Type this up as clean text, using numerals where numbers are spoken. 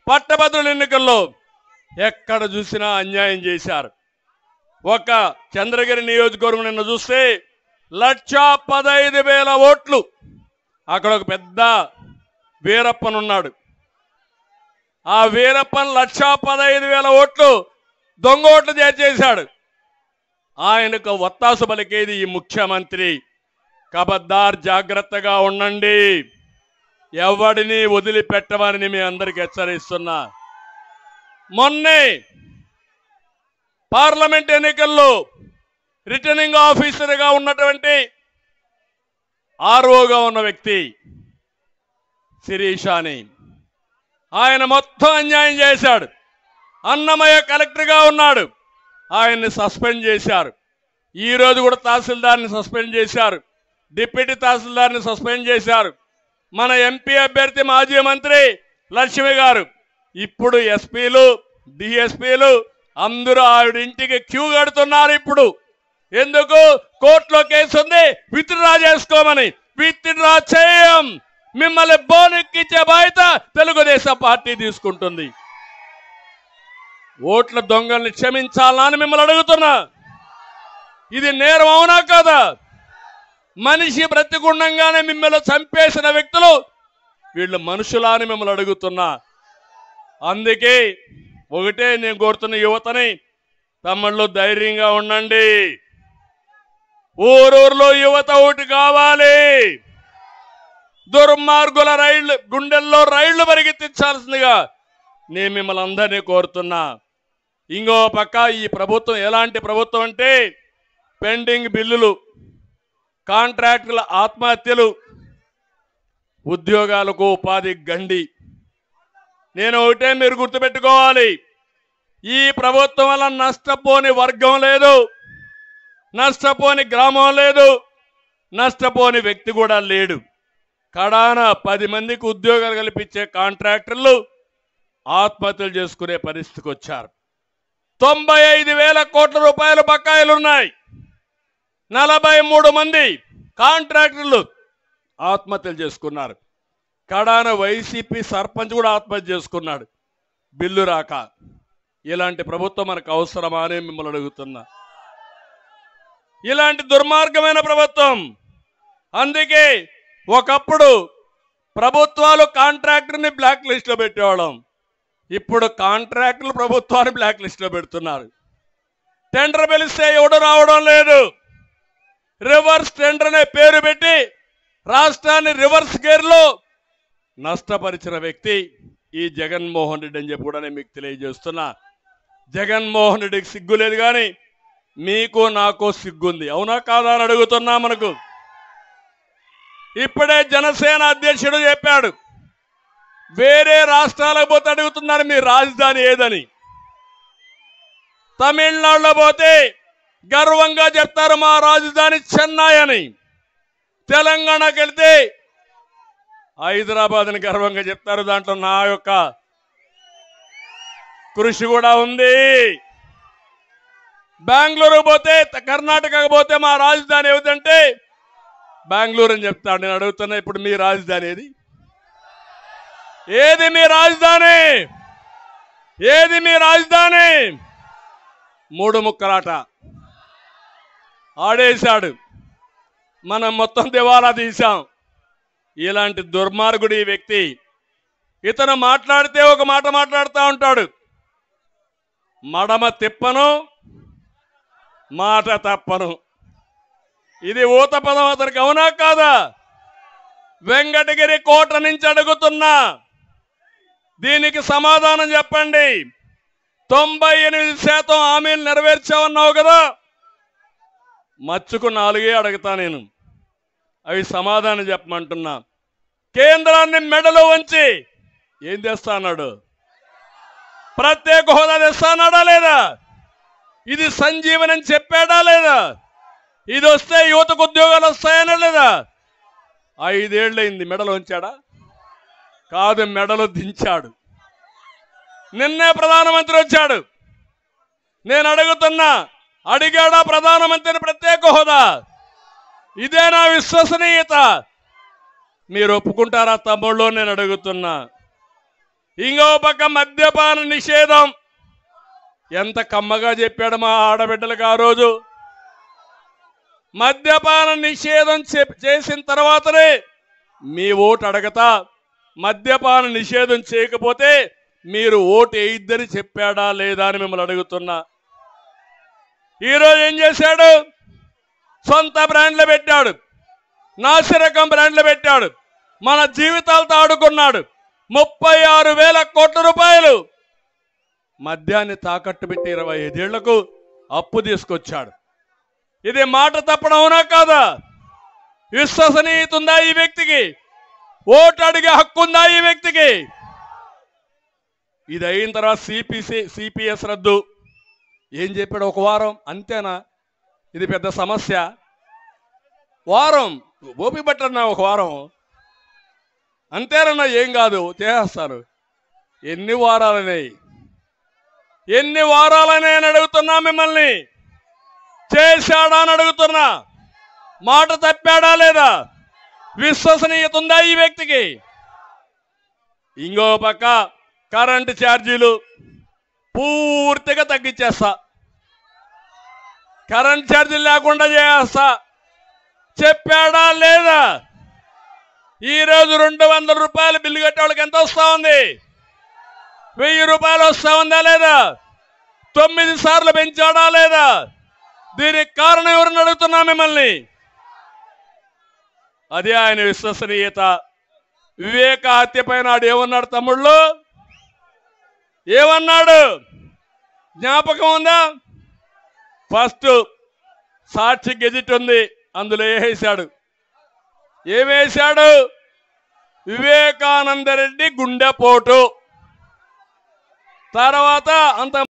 పట్టభద్రుల ఎన్నికల్లో ఎక్కడ చూసినా అన్యాయం చేశారు. ఒక చంద్రగిరి నియోజకవర్గం నిన్న చూస్తే 1,15,000 ఓట్లు. అక్కడ ఒక పెద్ద వీరప్పన్ ఉన్నాడు. ఆ వీరప్పన్ 1,15,000 ఓట్లు దొంగ ఓట్లు చేశాడు. ఆయనకు వత్తాసు పలికేది ఈ ముఖ్యమంత్రి. కబద్దార్, జాగ్రత్తగా ఉండండి, ఎవడిని వదిలిపెట్టమని మీ అందరికి హెచ్చరిస్తున్నా. మొన్నే పార్లమెంట్ ఎన్నికల్లో రిటర్నింగ్ ఆఫీసర్గా ఉన్నటువంటి ఆర్ఓగా ఉన్న వ్యక్తి శిరీషాని ఆయన మొత్తం అన్యాయం చేశాడు. అన్నమయ్య కలెక్టర్గా ఉన్నాడు, ఆయన్ని సస్పెండ్ చేశారు. ఈరోజు కూడా తహసీల్దార్ని సస్పెండ్ చేశారు, డిప్యూటీ తహసీల్దార్ని సస్పెండ్ చేశారు. మన ఎంపీ అభ్యర్థి మాజీ మంత్రి లక్ష్మి గారు ఇప్పుడు ఎస్పీలు, డిఎస్పీలు అందరూ ఆవిడ ఇంటికి క్యూ కడుతున్నారు. ఇప్పుడు ఎందుకు? కోర్టులో కేసు ఉంది, విత్డ్రా చేసుకోమని. విత్డ్రా చేయం, మిమ్మల్ని బోనెక్కించే బాధ్యత తెలుగుదేశం పార్టీ తీసుకుంటుంది. ఓట్ల దొంగల్ని క్షమించాలని మిమ్మల్ని అడుగుతున్నా. ఇది నేరం అవునా కాదా? మనిషి బ్రతికుండంగానే మిమ్మల్ని చంపేసిన వ్యక్తులు వీళ్ళు మనుషులా అని మిమ్మల్ని అడుగుతున్నా. అందుకే ఒకటే నేను కోరుతున్న యువతని, తమ్ముళ్ళు ధైర్యంగా ఉండండి. ఊరూరులో యువత ఒకటి కావాలి. దుర్మార్గుల రైళ్లు గుండెల్లో రైళ్లు పరిగెత్తించాల్సిందిగా నేను మిమ్మల్ని అందరినీ కోరుతున్నా. ఇంకో పక్క ఈ ప్రభుత్వం ఎలాంటి ప్రభుత్వం అంటే పెండింగ్ బిల్లులు, కాంట్రాక్టుల ఆత్మహత్యలు, ఉద్యోగాలకు ఉపాధి గండి. నేను ఒకటే మీరు గుర్తుపెట్టుకోవాలి, ఈ ప్రభుత్వం వల్ల నష్టపోని వర్గం లేదు, నష్టపోని గ్రామం లేదు, నష్టపోని వ్యక్తి కూడా లేడు. కడాన 10 మందికి ఉద్యోగాలు కల్పించే కాంట్రాక్టర్లు ఆత్మహత్యలు చేసుకునే పరిస్థితికి వచ్చారు. 95,000 కోట్ల రూపాయల బకాయిలున్నాయి. 43 మంది కాంట్రాక్టర్లు ఆత్మహత్యలు చేసుకున్నారు. కడాన వైసీపీ సర్పంచ్ కూడా ఆత్మహత్య చేసుకున్నాడు బిల్లు రాక. ఇలాంటి ప్రభుత్వం మనకు అవసరమా అని మిమ్మల్ని అడుగుతున్నా. ఇలాంటి దుర్మార్గమైన ప్రభుత్వం. అందుకే ఒకప్పుడు ప్రభుత్వాలు కాంట్రాక్టర్ని బ్లాక్ లిస్ట్లో పెట్టేవాళ్ళం, ఇప్పుడు కాంట్రాక్టర్లు ప్రభుత్వాన్ని బ్లాక్ లిస్ట్లో పెడుతున్నారు. టెండర్ పిలిస్తే ఎవడు రావడం లేదు. రివర్స్ టెండర్ అనే పేరు పెట్టి రాష్ట్రాన్ని రివర్స్ గేర్లో నష్టపరిచిన వ్యక్తి ఈ జగన్మోహన్ రెడ్డి అని చెప్పి కూడా నేను మీకు తెలియజేస్తున్నా. జగన్మోహన్ రెడ్డికి సిగ్గు లేదు, కానీ మీకు నాకు సిగ్గుంది. అవునా కాదా అని అడుగుతున్నా. మనకు ఇప్పుడే జనసేన అధ్యక్షుడు చెప్పాడు, వేరే రాష్ట్రాలకు పోతే అడుగుతున్నారు మీ రాజధాని ఏదని. తమిళనాడులో పోతే గర్వంగా చెప్తారు మా రాజధాని చెన్నై అని. తెలంగాణకి వెళ్తే హైదరాబాద్ అని గర్వంగా చెప్తారు. దాంట్లో నా యొక్క కృషి కూడా ఉంది. బెంగళూరు పోతే, కర్ణాటకకు పోతే మా రాజధాని ఏమిటంటే బెంగళూరు అని చెప్తాడు. నేను అడుగుతున్నా, ఇప్పుడు మీ రాజధాని ఏది? ఏది మీ రాజధాని? ఏది మీ రాజధాని? 3 ముక్కలాట ఆడేశాడు. మనం మొత్తం దివాలా తీశాం. ఇలాంటి దుర్మార్గుడు ఈ వ్యక్తి. ఇతను మాట్లాడితే ఒక మాట మాట్లాడుతూ ఉంటాడు, మడమ తిప్పను మాట తప్పను. ఇది ఊత పదం అతనికి. అవునా కాదా? వెంకటగిరి కోట నుంచి అడుగుతున్నా, దీనికి సమాధానం చెప్పండి. 98% హామీలు నెరవేర్చావన్నావు కదా, మచ్చుకు 4 అడుగుతా నేను. అవి సమాధానం చెప్పమంటున్నా. కేంద్రాన్ని మెడలో ఉంచి ఏం తెస్తా అన్నాడు? ప్రత్యేక హోదా తెస్తా అన్నాడా లేదా? ఇది సంజీవని అని చెప్పాడా లేదా? ఇది వస్తే యువతకు ఉద్యోగాలు వస్తాయనా లేదా? 5 ఏళ్ళైంది. మెడలో ఉంచాడా? కాదు, మెడలో దించాడు. నిన్నే ప్రధానమంత్రి వచ్చాడు. నేను అడుగుతున్నా, అడిగాడా ప్రధానమంత్రిని ప్రత్యేక హోదా? ఇదే నా విశ్వసనీయత. మీరు ఒప్పుకుంటారా తమ్ముళ్ళు? నేను అడుగుతున్నా. ఇంకో పక్క మద్యపాన నిషేధం. ఎంత కమ్మగా చెప్పాడు మా ఆడబిడ్డలకు ఆ రోజు. మద్యపాన నిషేధం చేసిన తర్వాతనే మీ ఓటు అడగతా. మద్యపాన నిషేధం చేయకపోతే మీరు ఓటు వేయిద్దని చెప్పాడా లేదా అని మిమ్మల్ని అడుగుతున్నా. ఈరోజు ఏం చేశాడు? సొంత బ్రాండ్లు పెట్టాడు, నాసిరకం బ్రాండ్లు పెట్టాడు, మన జీవితాలతో ఆడుకున్నాడు. 36,000 కోట్ల రూపాయలు మద్యాన్ని తాకట్టు పెట్టి 25 ఏళ్లకు అప్పు తీసుకొచ్చాడు. ఇది మాట తప్పడం అవునా కాదా? విశ్వసనీయత ఉందా ఈ వ్యక్తికి? ఓటు అడిగే హక్కు ఉందా ఈ వ్యక్తికి? ఇది అయిన తర్వాత సిపిఎస్ రద్దు. ఏం చెప్పాడు? ఒక వారం అంతేనా? ఇది పెద్ద సమస్య. వారం ఓపి పట్టన్నా, ఒక వారం అంతేనన్నా, ఏం కాదు చేస్తారు. ఎన్ని వారాలనే అని అడుగుతున్నా మిమ్మల్ని. చేశాడా అని అడుగుతున్నా. మాట తప్పాడా లేదా? విశ్వసనీయత ఉందా ఈ వ్యక్తికి? ఇంకో పక్క కరెంటు ఛార్జీలు పూర్తిగా తగ్గించేస్తా, కరెంట్ ఛార్జీలు లేకుండా చేస్తా చెప్పాడా లేదా? ఈరోజు 200 రూపాయలు బిల్లు కట్టే వాళ్ళకి ఎంత వస్తా ఉంది? 1000 రూపాయలు వస్తా ఉందా లేదా? 9 సార్లు పెంచాడా లేదా? దీనికి కారణం ఎవరిని అడుగుతున్నా మిమ్మల్ని. అదే ఆయన విశ్వసనీయత. వివేక హత్యపై నాడు ఏమన్నాడు తమ్ముళ్ళు? ఏమన్నాడు? జ్ఞాపకం ఉందా? ఫస్ట్ సాక్షి గెజిట్ ఉంది, అందులో వేసాడు. ఏమేశాడు? వివేకానందరెడ్డి గుండెపోటు. తర్వాత అంత